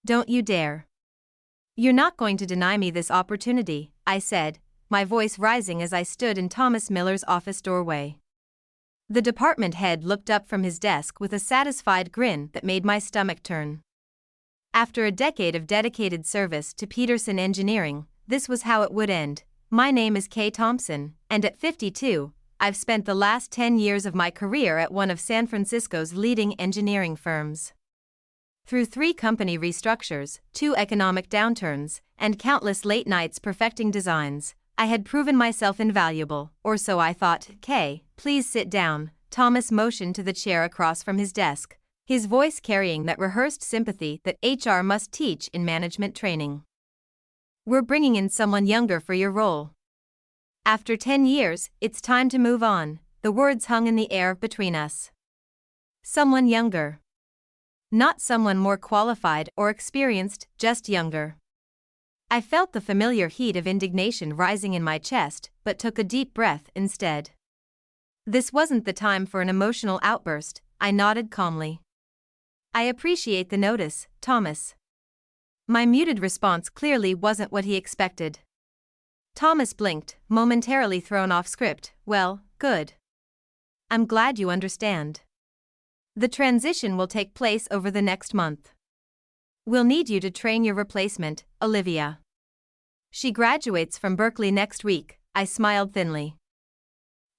Don't you dare. You're not going to deny me this opportunity, I said, my voice rising as I stood in Thomas Miller's office doorway. The department head looked up from his desk with a satisfied grin that made my stomach turn. After a decade of dedicated service to Peterson Engineering, this was how it would end. My name is Kay Thompson, and at 52, I've spent the last 10 years of my career at one of San Francisco's leading engineering firms. Through 3 company restructures, 2 economic downturns, and countless late nights perfecting designs, I had proven myself invaluable, or so I thought. Kay, please sit down. Thomas motioned to the chair across from his desk, his voice carrying that rehearsed sympathy that HR must teach in management training. We're bringing in someone younger for your role. After 10 years, it's time to move on. The words hung in the air between us. Someone younger. Not someone more qualified or experienced, just younger. I felt the familiar heat of indignation rising in my chest, but took a deep breath instead. This wasn't the time for an emotional outburst, I nodded calmly. I appreciate the notice, Thomas. My muted response clearly wasn't what he expected. Thomas blinked, momentarily thrown off script. Well, good. I'm glad you understand. The transition will take place over the next month. We'll need you to train your replacement, Olivia. She graduates from Berkeley next week, I smiled thinly.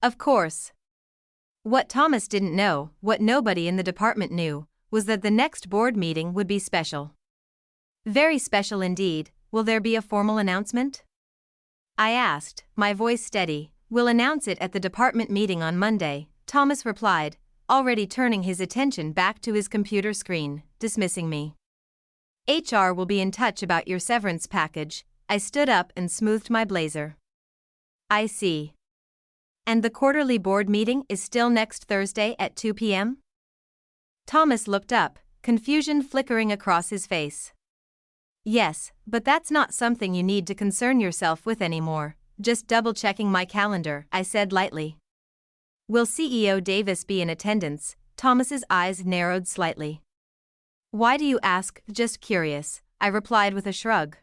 Of course. What Thomas didn't know, what nobody in the department knew, was that the next board meeting would be special. Very special indeed. Will there be a formal announcement? I asked, my voice steady. We'll announce it at the department meeting on Monday, Thomas replied, already turning his attention back to his computer screen, dismissing me. HR will be in touch about your severance package. I stood up and smoothed my blazer. I see. And the quarterly board meeting is still next Thursday at 2 p.m.? Thomas looked up, confusion flickering across his face. Yes, but that's not something you need to concern yourself with anymore. Just double-checking my calendar, I said lightly. Will CEO Davis be in attendance? Thomas's eyes narrowed slightly. Why do you ask? Just curious, I replied with a shrug.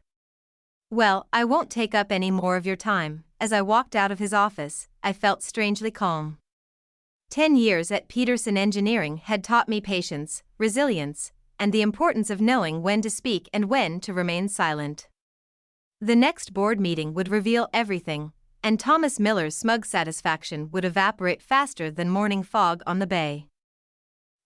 Well, I won't take up any more of your time. As I walked out of his office, I felt strangely calm. 10 years at Peterson Engineering had taught me patience, resilience, and the importance of knowing when to speak and when to remain silent. The next board meeting would reveal everything, and Thomas Miller's smug satisfaction would evaporate faster than morning fog on the bay.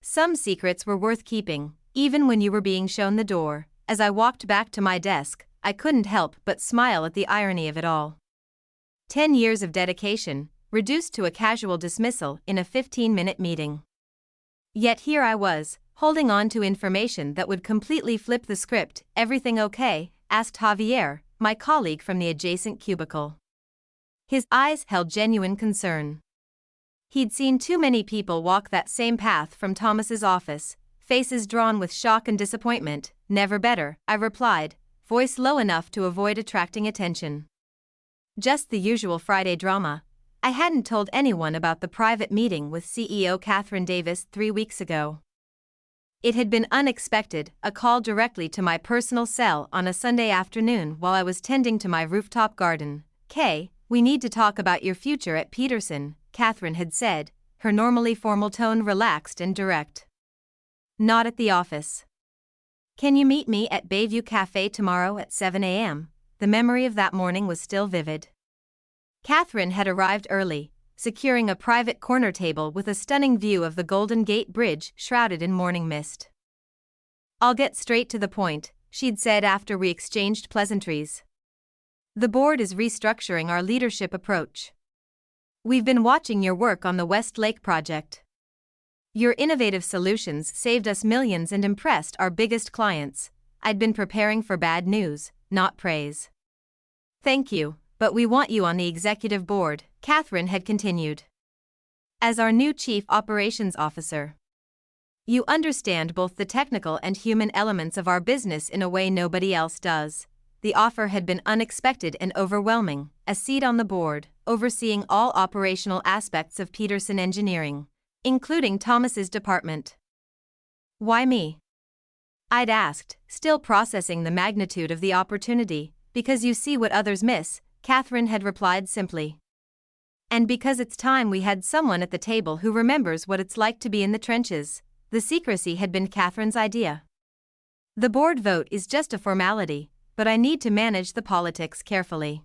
Some secrets were worth keeping, even when you were being shown the door. As I walked back to my desk, I couldn't help but smile at the irony of it all. 10 years of dedication, reduced to a casual dismissal in a 15-minute meeting. Yet here I was, holding on to information that would completely flip the script. Everything okay? Asked Javier, my colleague from the adjacent cubicle. His eyes held genuine concern. He'd seen too many people walk that same path from Thomas's office, faces drawn with shock and disappointment. Never better, I replied, voice low enough to avoid attracting attention. Just the usual Friday drama. I hadn't told anyone about the private meeting with CEO Catherine Davis 3 weeks ago. It had been unexpected, a call directly to my personal cell on a Sunday afternoon while I was tending to my rooftop garden. Kay, we need to talk about your future at Peterson, Catherine had said, her normally formal tone relaxed and direct. Not at the office. Can you meet me at Bayview Cafe tomorrow at 7 a.m.? The memory of that morning was still vivid. Catherine had arrived early, securing a private corner table with a stunning view of the Golden Gate Bridge shrouded in morning mist. I'll get straight to the point, she'd said after we exchanged pleasantries. The board is restructuring our leadership approach. We've been watching your work on the West Lake project. Your innovative solutions saved us millions and impressed our biggest clients. I'd been preparing for bad news, not praise. Thank you, but we want you on the executive board, Catherine had continued. As our new Chief Operations Officer. You understand both the technical and human elements of our business in a way nobody else does. The offer had been unexpected and overwhelming, a seat on the board, overseeing all operational aspects of Peterson Engineering, including Thomas's department. Why me? I'd asked, still processing the magnitude of the opportunity. Because you see what others miss, Catherine had replied simply. And because it's time we had someone at the table who remembers what it's like to be in the trenches. The secrecy had been Catherine's idea. The board vote is just a formality, but I need to manage the politics carefully.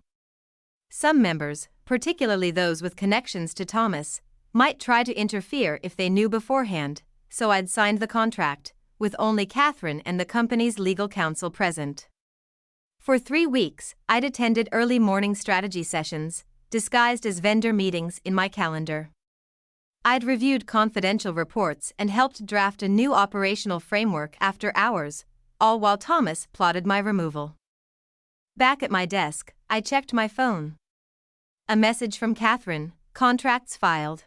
Some members, particularly those with connections to Thomas, might try to interfere if they knew beforehand, so I'd signed the contract, with only Catherine and the company's legal counsel present. For 3 weeks, I'd attended early morning strategy sessions, disguised as vendor meetings in my calendar. I'd reviewed confidential reports and helped draft a new operational framework after hours, all while Thomas plotted my removal. Back at my desk, I checked my phone. A message from Catherine, contracts filed.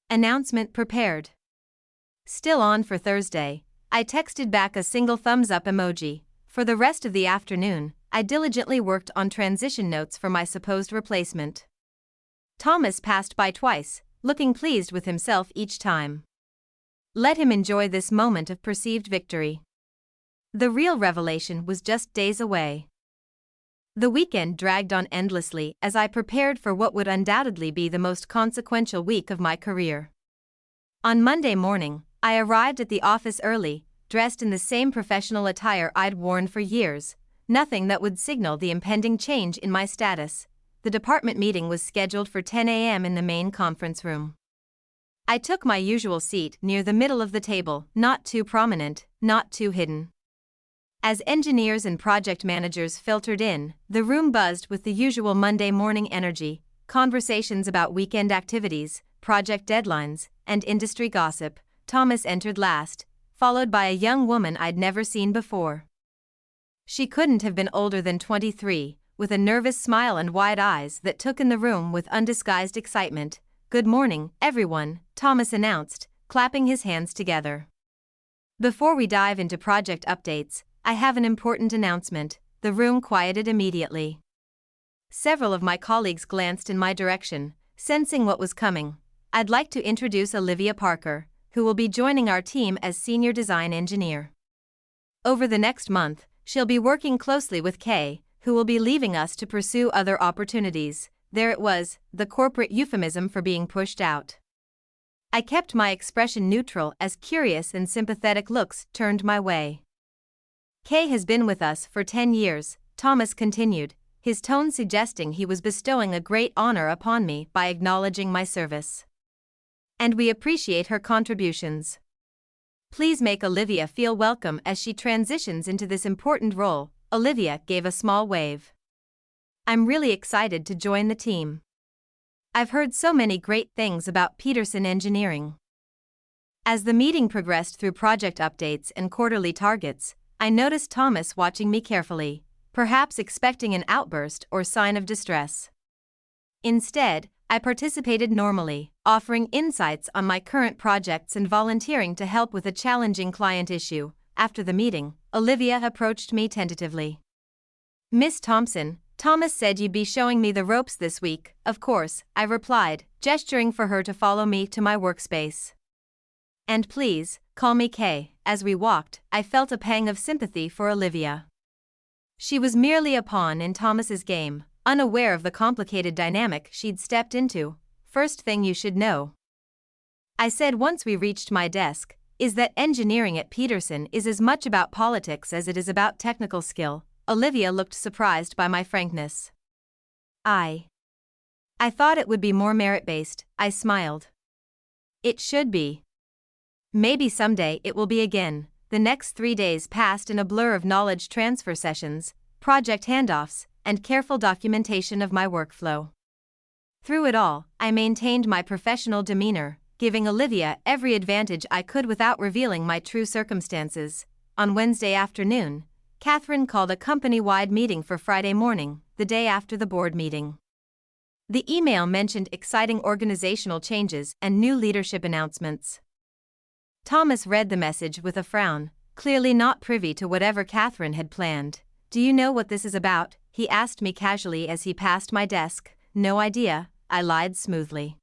Announcement prepared. Still on for Thursday, I texted back a single thumbs-up emoji. For the rest of the afternoon, I diligently worked on transition notes for my supposed replacement. Thomas passed by twice, looking pleased with himself each time. Let him enjoy this moment of perceived victory. The real revelation was just days away. The weekend dragged on endlessly as I prepared for what would undoubtedly be the most consequential week of my career. On Monday morning, I arrived at the office early, dressed in the same professional attire I'd worn for years, nothing that would signal the impending change in my status. The department meeting was scheduled for 10 a.m. in the main conference room. I took my usual seat near the middle of the table, not too prominent, not too hidden. As engineers and project managers filtered in, the room buzzed with the usual Monday morning energy, conversations about weekend activities, project deadlines, and industry gossip. Thomas entered last, followed by a young woman I'd never seen before. She couldn't have been older than 23, with a nervous smile and wide eyes that took in the room with undisguised excitement. "Good morning, everyone," Thomas announced, clapping his hands together. "Before we dive into project updates, I have an important announcement." The room quieted immediately. Several of my colleagues glanced in my direction, sensing what was coming. "I'd like to introduce Olivia Parker, who will be joining our team as Senior Design Engineer. Over the next month, she'll be working closely with Kay, who will be leaving us to pursue other opportunities." There it was, the corporate euphemism for being pushed out. I kept my expression neutral as curious and sympathetic looks turned my way. "Kay has been with us for 10 years, Thomas continued, his tone suggesting he was bestowing a great honor upon me by acknowledging my service. "And we appreciate her contributions. Please make Olivia feel welcome as she transitions into this important role." Olivia gave a small wave. "I'm really excited to join the team. I've heard so many great things about Peterson Engineering." As the meeting progressed through project updates and quarterly targets, I noticed Thomas watching me carefully, perhaps expecting an outburst or sign of distress. Instead, I participated normally, offering insights on my current projects and volunteering to help with a challenging client issue. After the meeting, Olivia approached me tentatively. "Miss Thompson, Thomas said you'd be showing me the ropes this week." "Of course," I replied, gesturing for her to follow me to my workspace. "And please, call me Kay." As we walked, I felt a pang of sympathy for Olivia. She was merely a pawn in Thomas's game, unaware of the complicated dynamic she'd stepped into. "First thing you should know," I said once we reached my desk, "is that engineering at Peterson is as much about politics as it is about technical skill." Olivia looked surprised by my frankness. I thought it would be more merit-based," I smiled. "It should be. Maybe someday it will be again." The next 3 days passed in a blur of knowledge transfer sessions, project handoffs, and careful documentation of my workflow. Through it all, I maintained my professional demeanor, giving Olivia every advantage I could without revealing my true circumstances. On Wednesday afternoon, Catherine called a company-wide meeting for Friday morning, the day after the board meeting. The email mentioned exciting organizational changes and new leadership announcements. Thomas read the message with a frown, clearly not privy to whatever Catherine had planned. "Do you know what this is about?" he asked me casually as he passed my desk. "No idea," I lied smoothly.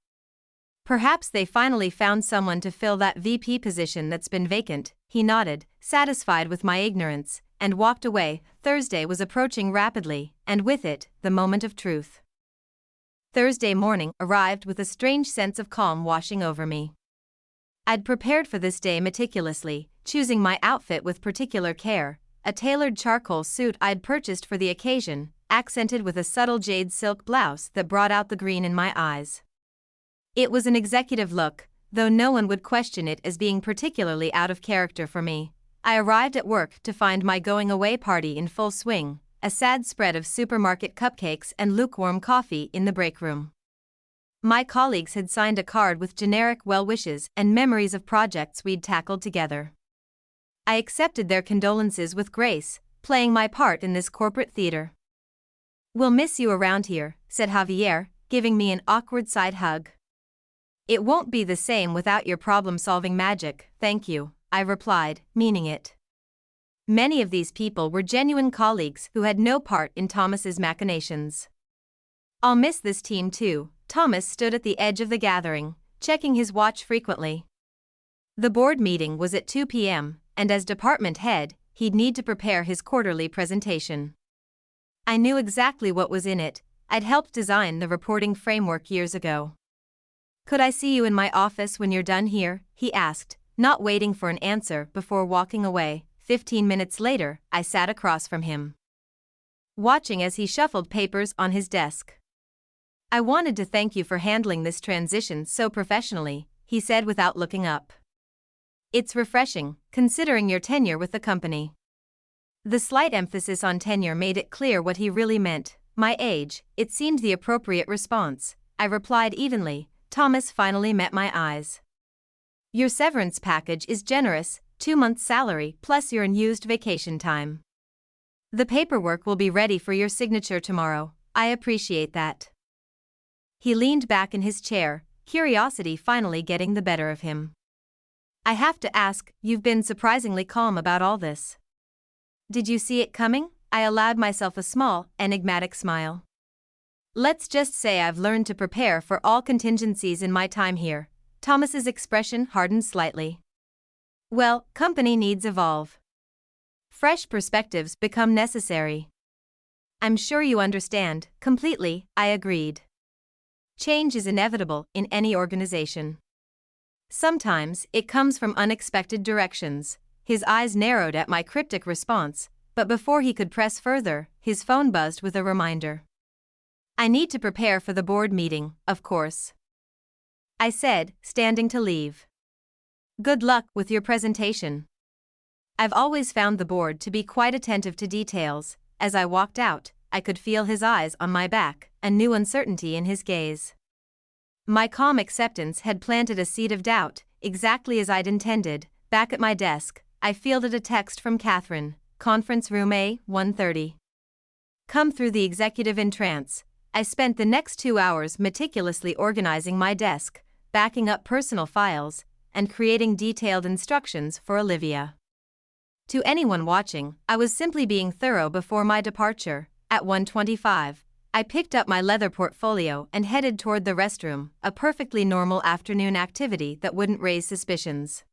"Perhaps they finally found someone to fill that VP position that's been vacant." he nodded, satisfied with my ignorance, and walked away. Thursday was approaching rapidly, and with it, the moment of truth. Thursday morning arrived with a strange sense of calm washing over me. I'd prepared for this day meticulously, choosing my outfit with particular care, a tailored charcoal suit I'd purchased for the occasion, accented with a subtle jade silk blouse that brought out the green in my eyes. It was an executive look, though no one would question it as being particularly out of character for me. I arrived at work to find my going-away party in full swing, a sad spread of supermarket cupcakes and lukewarm coffee in the break room. My colleagues had signed a card with generic well wishes and memories of projects we'd tackled together. I accepted their condolences with grace, playing my part in this corporate theater. "We'll miss you around here," said Javier, giving me an awkward side hug. "It won't be the same without your problem-solving magic, thank you," I replied, meaning it. Many of these people were genuine colleagues who had no part in Thomas's machinations. "I'll miss this team too." Thomas stood at the edge of the gathering, checking his watch frequently. The board meeting was at 2 p.m., and as department head, he'd need to prepare his quarterly presentation. I knew exactly what was in it. I'd helped design the reporting framework years ago. "Could I see you in my office when you're done here?" he asked, not waiting for an answer before walking away. 15 minutes later, I sat across from him, watching as he shuffled papers on his desk. "I wanted to thank you for handling this transition so professionally," he said without looking up. "It's refreshing, considering your tenure with the company." The slight emphasis on tenure made it clear what he really meant. My age, it seemed the appropriate response. I replied evenly. Thomas finally met my eyes. "Your severance package is generous, 2 months' salary plus your unused vacation time. The paperwork will be ready for your signature tomorrow. I appreciate that." He leaned back in his chair, curiosity finally getting the better of him. "I have to ask, you've been surprisingly calm about all this. Did you see it coming?" I allowed myself a small, enigmatic smile. "Let's just say I've learned to prepare for all contingencies in my time here." Thomas's expression hardened slightly. "Well, company needs evolve. Fresh perspectives become necessary." "I'm sure you understand." "Completely," I agreed. Change is inevitable in any organization. Sometimes it comes from unexpected directions. His eyes narrowed at my cryptic response, but before he could press further, his phone buzzed with a reminder. "I need to prepare for the board meeting, of course," I said, standing to leave. "Good luck with your presentation." I've always found the board to be quite attentive to details. As I walked out, I could feel his eyes on my back, a new uncertainty in his gaze. My calm acceptance had planted a seed of doubt, exactly as I'd intended. Back at my desk, I fielded a text from Catherine, conference room A, 1:30. "Come through the executive entrance." I spent the next 2 hours meticulously organizing my desk, backing up personal files, and creating detailed instructions for Olivia. To anyone watching, I was simply being thorough before my departure. At 1:25, I picked up my leather portfolio and headed toward the restroom, a perfectly normal afternoon activity that wouldn't raise suspicions.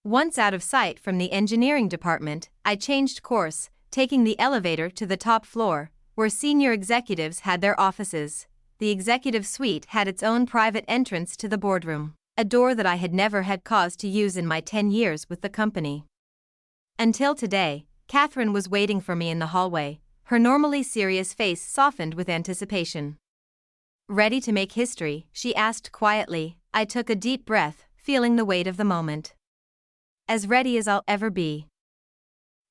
Once out of sight from the engineering department, I changed course, taking the elevator to the top floor, where senior executives had their offices. The executive suite had its own private entrance to the boardroom, a door that I had never had cause to use in my 10 years with the company. Until today, Catherine was waiting for me in the hallway, her normally serious face softened with anticipation. "Ready to make history?" she asked quietly. I took a deep breath, feeling the weight of the moment. "As ready as I'll ever be."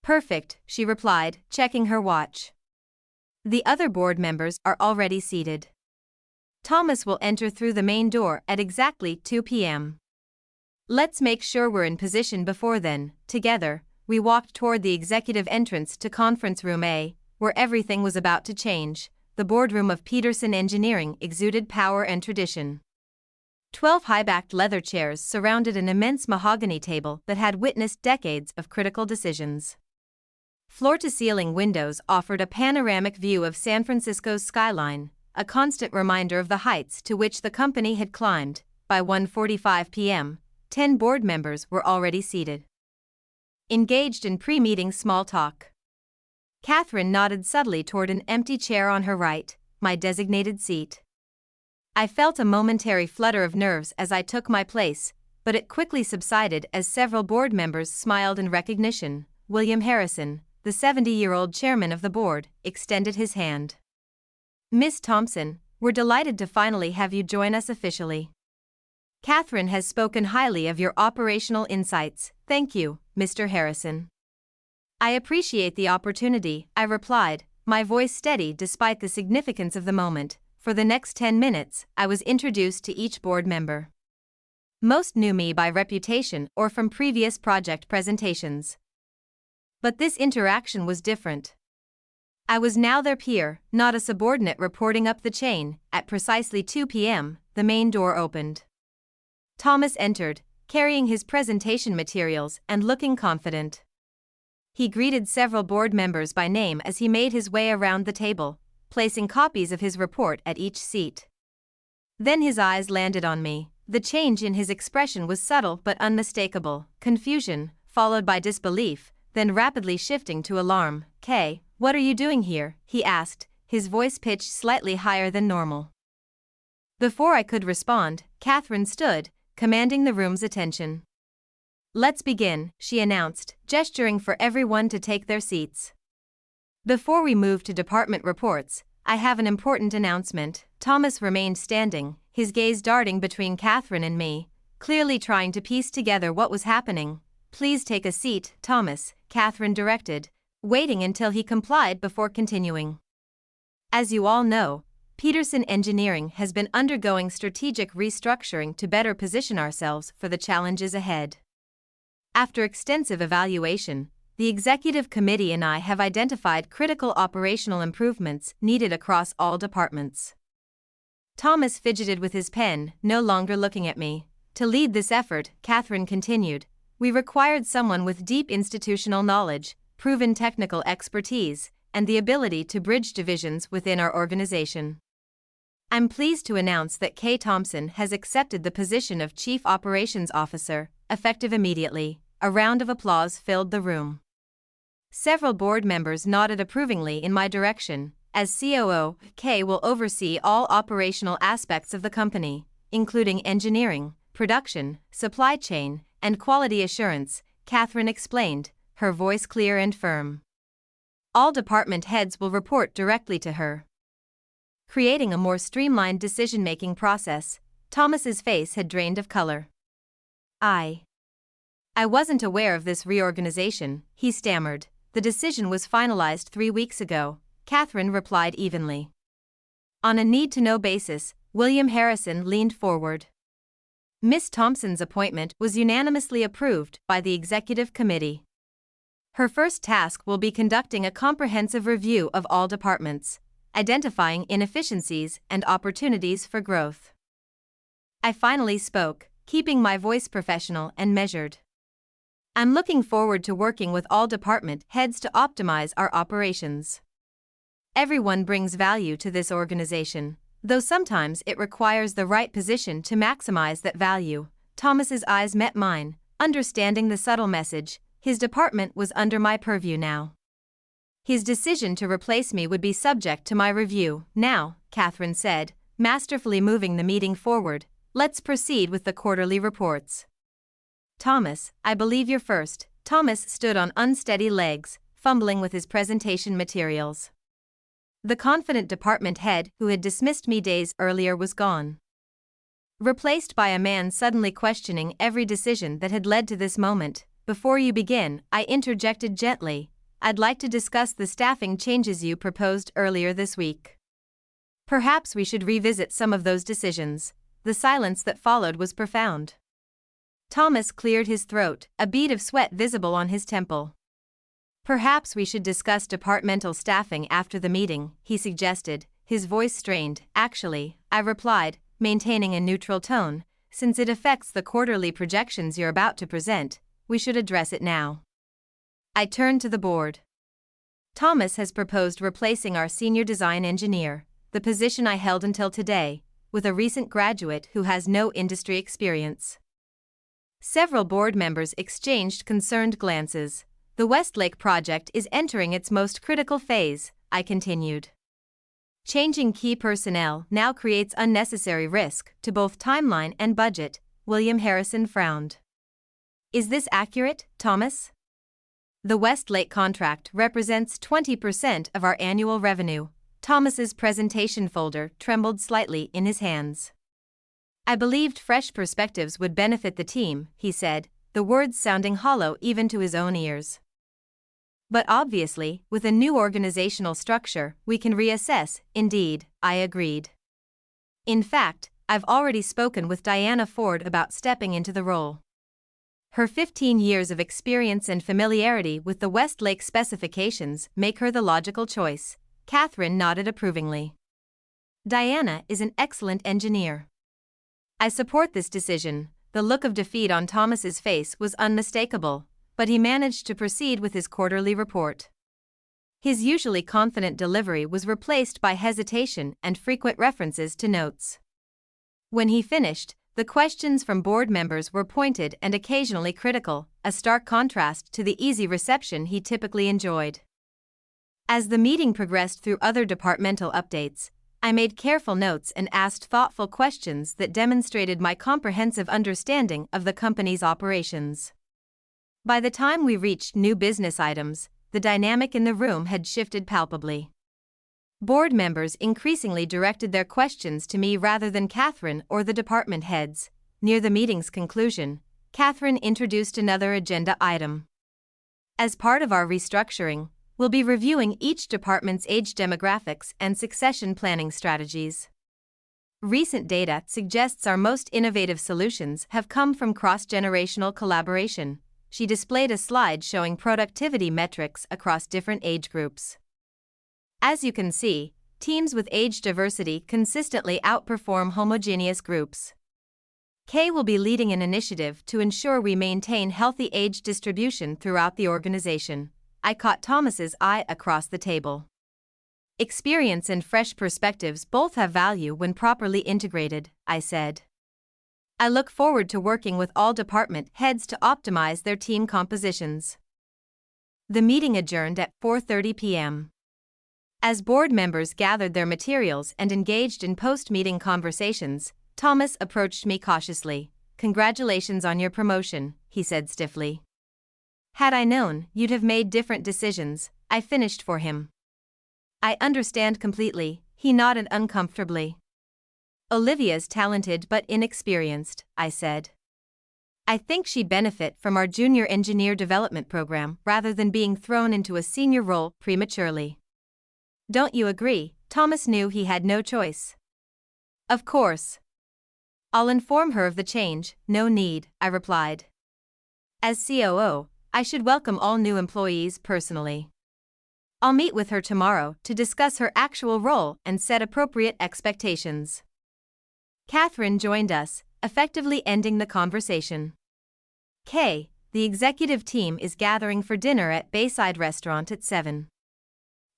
"Perfect," she replied, checking her watch. "The other board members are already seated. Thomas will enter through the main door at exactly 2 p.m. Let's make sure we're in position before then." Together, we walked toward the executive entrance to conference room A, where everything was about to change. The boardroom of Peterson Engineering exuded power and tradition. 12 high-backed leather chairs surrounded an immense mahogany table that had witnessed decades of critical decisions. Floor-to-ceiling windows offered a panoramic view of San Francisco's skyline, a constant reminder of the heights to which the company had climbed. By 1:45 p.m., 10 board members were already seated. engaged in pre-meeting small talk. Catherine nodded subtly toward an empty chair on her right, my designated seat. I felt a momentary flutter of nerves as I took my place, but it quickly subsided as several board members smiled in recognition. William Harrison, the 70-year-old chairman of the board, extended his hand. "Miss Thompson, we're delighted to finally have you join us officially. Catherine has spoken highly of your operational insights." "Thank you, Mr. Harrison. I appreciate the opportunity," I replied, my voice steady despite the significance of the moment. For the next 10 minutes, I was introduced to each board member. Most knew me by reputation or from previous project presentations. But this interaction was different. I was now their peer, not a subordinate reporting up the chain. At precisely 2 p.m., the main door opened. Thomas entered, carrying his presentation materials and looking confident. He greeted several board members by name as he made his way around the table, placing copies of his report at each seat. Then his eyes landed on me. The change in his expression was subtle but unmistakable: confusion, followed by disbelief, then rapidly shifting to alarm. "Kay, what are you doing here?" he asked, his voice pitched slightly higher than normal. Before I could respond, Catherine stood, commanding the room's attention. "Let's begin," she announced, gesturing for everyone to take their seats. "Before we move to department reports, I have an important announcement." Thomas remained standing, his gaze darting between Catherine and me, clearly trying to piece together what was happening. "Please take a seat, Thomas," Catherine directed, waiting until he complied before continuing. "As you all know, Peterson Engineering has been undergoing strategic restructuring to better position ourselves for the challenges ahead. After extensive evaluation, the executive committee and I have identified critical operational improvements needed across all departments." Thomas fidgeted with his pen, no longer looking at me. "To lead this effort," Catherine continued, "we required someone with deep institutional knowledge, proven technical expertise, and the ability to bridge divisions within our organization. I'm pleased to announce that Kay Thompson has accepted the position of Chief Operations Officer, effective immediately." A round of applause filled the room. Several board members nodded approvingly in my direction. As COO, Kay will oversee all operational aspects of the company, including engineering, production, supply chain, and quality assurance, Catherine explained, her voice clear and firm. "All department heads will report directly to her, creating a more streamlined decision-making process." Thomas's face had drained of color. I wasn't aware of this reorganization," he stammered. "The decision was finalized 3 weeks ago," Catherine replied evenly. On a need-to-know basis, William Harrison leaned forward. "Miss Thompson's appointment was unanimously approved by the executive committee. Her first task will be conducting a comprehensive review of all departments, identifying inefficiencies and opportunities for growth." I finally spoke, keeping my voice professional and measured. "I'm looking forward to working with all department heads to optimize our operations. Everyone brings value to this organization, though sometimes it requires the right position to maximize that value." Thomas's eyes met mine, understanding the subtle message. His department was under my purview now. His decision to replace me would be subject to my review. "Now," Catherine said, masterfully moving the meeting forward, "let's proceed with the quarterly reports. Thomas, I believe you're first." Thomas stood on unsteady legs, fumbling with his presentation materials. The confident department head who had dismissed me days earlier was gone, replaced by a man suddenly questioning every decision that had led to this moment. "Before you begin," I interjected gently, "I'd like to discuss the staffing changes you proposed earlier this week. Perhaps we should revisit some of those decisions." The silence that followed was profound. Thomas cleared his throat, a bead of sweat visible on his temple. "Perhaps we should discuss departmental staffing after the meeting," he suggested, his voice strained. "Actually," I replied, maintaining a neutral tone, "since it affects the quarterly projections you're about to present, we should address it now." I turned to the board. "Thomas has proposed replacing our senior design engineer, the position I held until today, with a recent graduate who has no industry experience. Several board members exchanged concerned glances. The Westlake project is entering its most critical phase, I continued. Changing key personnel now creates unnecessary risk to both timeline and budget. William Harrison frowned. Is this accurate, Thomas? The Westlake contract represents 20% of our annual revenue. Thomas's presentation folder trembled slightly in his hands. I believed fresh perspectives would benefit the team, he said, the words sounding hollow even to his own ears. But obviously, with a new organizational structure, we can reassess. Indeed, I agreed. In fact, I've already spoken with Diana Ford about stepping into the role. Her 15 years of experience and familiarity with the Westlake specifications make her the logical choice. Catherine nodded approvingly. Diana is an excellent engineer. I support this decision. The look of defeat on Thomas's face was unmistakable, but he managed to proceed with his quarterly report. His usually confident delivery was replaced by hesitation and frequent references to notes. When he finished, the questions from board members were pointed and occasionally critical, a stark contrast to the easy reception he typically enjoyed. As the meeting progressed through other departmental updates, I made careful notes and asked thoughtful questions that demonstrated my comprehensive understanding of the company's operations. By the time we reached new business items, the dynamic in the room had shifted palpably. Board members increasingly directed their questions to me rather than Catherine or the department heads. Near the meeting's conclusion, Catherine introduced another agenda item. As part of our restructuring, we'll be reviewing each department's age demographics and succession planning strategies. Recent data suggests our most innovative solutions have come from cross-generational collaboration. She displayed a slide showing productivity metrics across different age groups. As you can see, teams with age diversity consistently outperform homogeneous groups. Kay will be leading an initiative to ensure we maintain healthy age distribution throughout the organization. I caught Thomas's eye across the table. Experience and fresh perspectives both have value when properly integrated, I said. I look forward to working with all department heads to optimize their team compositions. The meeting adjourned at 4:30 p.m. As board members gathered their materials and engaged in post-meeting conversations, Thomas approached me cautiously. Congratulations on your promotion, he said stiffly. Had I known, you'd have made different decisions, I finished for him. I understand completely, he nodded uncomfortably. Olivia's talented but inexperienced, I said. I think she'd benefit from our junior engineer development program rather than being thrown into a senior role prematurely. Don't you agree? Thomas knew he had no choice. Of course. I'll inform her of the change, no need, I replied. As COO, I should welcome all new employees personally. I'll meet with her tomorrow to discuss her actual role and set appropriate expectations. Catherine joined us, effectively ending the conversation. Kay, the executive team is gathering for dinner at Bayside Restaurant at 7.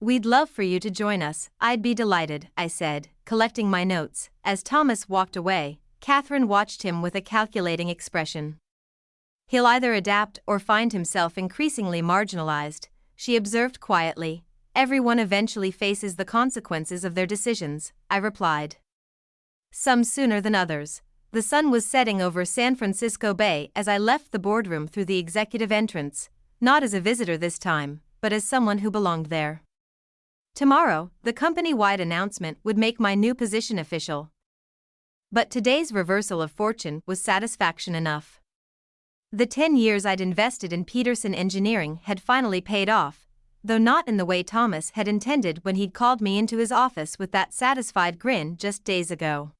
We'd love for you to join us. I'd be delighted, I said, collecting my notes. As Thomas walked away, Catherine watched him with a calculating expression. He'll either adapt or find himself increasingly marginalized, she observed quietly. Everyone eventually faces the consequences of their decisions, I replied. Some sooner than others. The sun was setting over San Francisco Bay as I left the boardroom through the executive entrance, not as a visitor this time, but as someone who belonged there. Tomorrow, the company-wide announcement would make my new position official. But today's reversal of fortune was satisfaction enough. The 10 years I'd invested in Peterson Engineering had finally paid off, though not in the way Thomas had intended when he'd called me into his office with that satisfied grin just days ago.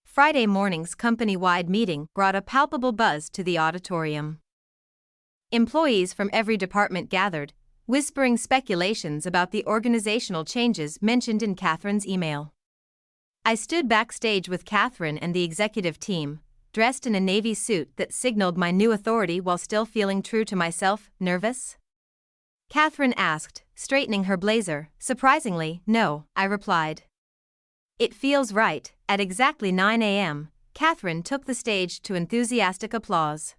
Friday morning's company-wide meeting brought a palpable buzz to the auditorium. Employees from every department gathered, whispering speculations about the organizational changes mentioned in Catherine's email. I stood backstage with Catherine and the executive team, dressed in a navy suit that signaled my new authority while still feeling true to myself. Nervous? Catherine asked, straightening her blazer. Surprisingly, no, I replied. It feels right. At exactly 9 a.m., Catherine took the stage to enthusiastic applause.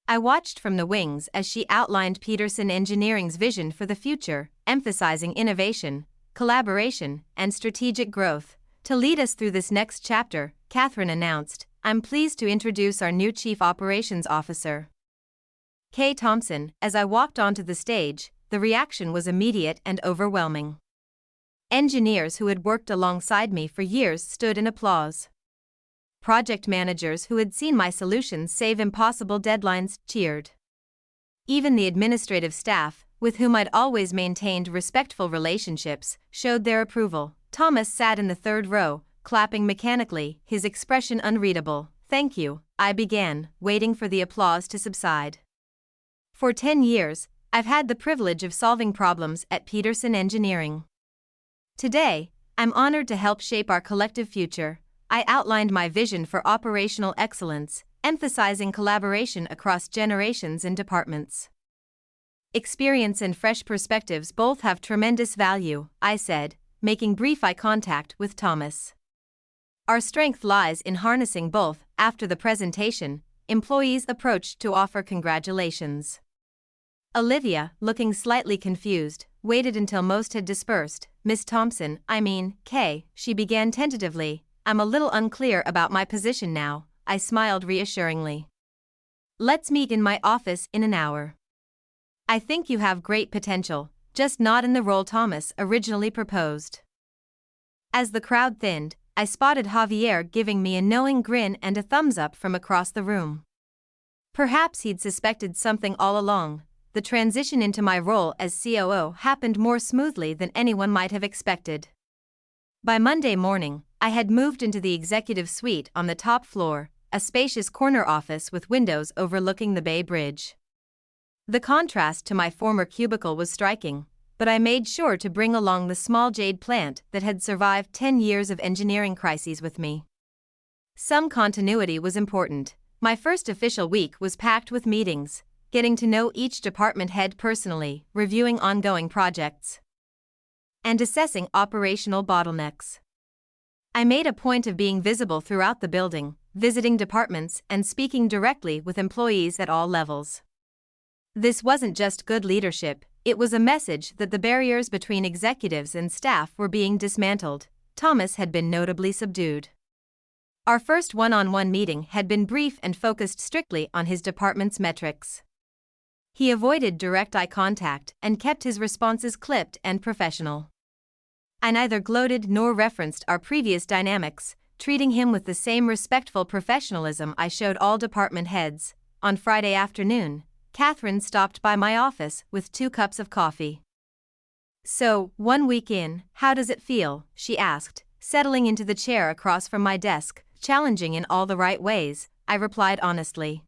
I watched from the wings as she outlined Peterson Engineering's vision for the future, emphasizing innovation, collaboration, and strategic growth. To lead us through this next chapter, Catherine announced, "I'm pleased to introduce our new Chief Operations Officer, Kay Thompson." As I walked onto the stage, the reaction was immediate and overwhelming. Engineers who had worked alongside me for years stood in applause. Project managers who had seen my solutions save impossible deadlines cheered. Even the administrative staff, with whom I'd always maintained respectful relationships, showed their approval. Thomas sat in the third row, clapping mechanically, his expression unreadable. "Thank you," I began, waiting for the applause to subside. "For 10 years, I've had the privilege of solving problems at Peterson Engineering. Today, I'm honored to help shape our collective future." I outlined my vision for operational excellence, emphasizing collaboration across generations and departments. "Experience and fresh perspectives both have tremendous value," I said, making brief eye contact with Thomas. "Our strength lies in harnessing both." After the presentation, employees approached to offer congratulations. Olivia, looking slightly confused, waited until most had dispersed. "Miss Thompson, Kay," she began tentatively. "I'm a little unclear about my position now," I smiled reassuringly. "Let's meet in my office in an hour. I think you have great potential, just not in the role Thomas originally proposed." As the crowd thinned, I spotted Javier giving me a knowing grin and a thumbs up from across the room. Perhaps he'd suspected something all along. The transition into my role as COO happened more smoothly than anyone might have expected. By Monday morning, I had moved into the executive suite on the top floor, a spacious corner office with windows overlooking the Bay Bridge. The contrast to my former cubicle was striking, but I made sure to bring along the small jade plant that had survived 10 years of engineering crises with me. Some continuity was important. My first official week was packed with meetings, getting to know each department head personally, reviewing ongoing projects, and assessing operational bottlenecks. I made a point of being visible throughout the building, visiting departments and speaking directly with employees at all levels. This wasn't just good leadership, it was a message that the barriers between executives and staff were being dismantled. Thomas had been notably subdued. Our first one-on-one meeting had been brief and focused strictly on his department's metrics. He avoided direct eye contact and kept his responses clipped and professional. I neither gloated nor referenced our previous dynamics, treating him with the same respectful professionalism I showed all department heads. On Friday afternoon, Catherine stopped by my office with 2 cups of coffee. "So, 1 week in, how does it feel?" she asked, settling into the chair across from my desk. "Challenging in all the right ways," I replied honestly.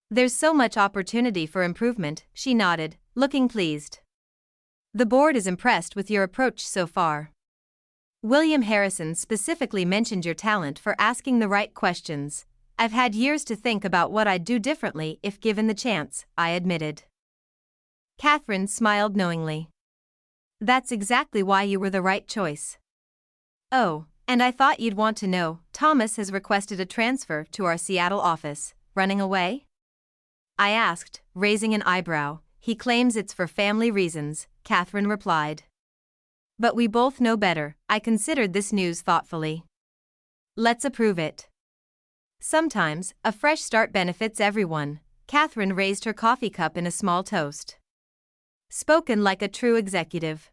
"There's so much opportunity for improvement," she nodded, looking pleased. "The board is impressed with your approach so far. William Harrison specifically mentioned your talent for asking the right questions. I've had years to think about what I'd do differently if given the chance," I admitted. Catherine smiled knowingly. "That's exactly why you were the right choice. Oh, and I thought you'd want to know, Thomas has requested a transfer to our Seattle office. Running away?" I asked, raising an eyebrow. "He claims it's for family reasons," Catherine replied. "But we both know better." I considered this news thoughtfully. "Let's approve it. Sometimes, a fresh start benefits everyone." Catherine raised her coffee cup in a small toast. "Spoken like a true executive."